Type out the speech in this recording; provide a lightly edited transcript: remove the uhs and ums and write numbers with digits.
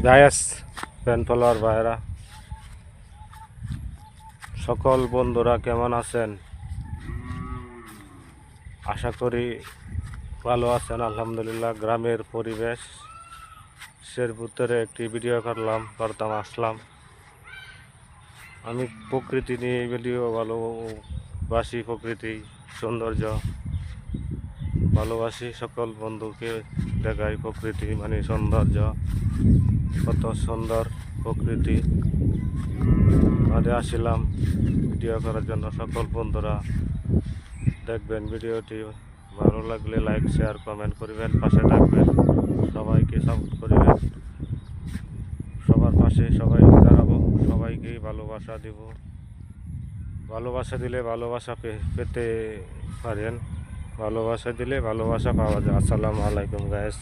Guys fan follower ভাইরা, সকল বন্ধুরা কেমন আছেন? আশা করি ভালো আছেন। আলহামদুলিল্লাহ। গ্রামের পরিবেশের ভিতরে একটি ভিডিও করতাম আসলাম। আমি প্রকৃতি নিয়ে ভিডিও ভালোবাসি, প্রকৃতি সৌন্দর্য ভালোবাসি। সকল বন্ধুকে দেখাই প্রকৃতি মানে সৌন্দর্য, কত সুন্দর প্রকৃতি। আসলাম ভিডিও করার জন্য। সকল বন্ধুরা দেখবেন ভিডিওটি, ভালো লাগলে লাইক শেয়ার কমেন্ট করবেন, পাশে থাকবেন, সবাইকে সাপোর্ট করবেন, সবার পাশে সবাই দাঁড়াবো, সবাইকেই ভালোবাসা দেব। ভালোবাসা দিলে ভালোবাসা পেতে পারেন, ভালোবাসা দিলে ভালোবাসা পাওয়া যায়। আসসালামু আলাইকুম গাইস।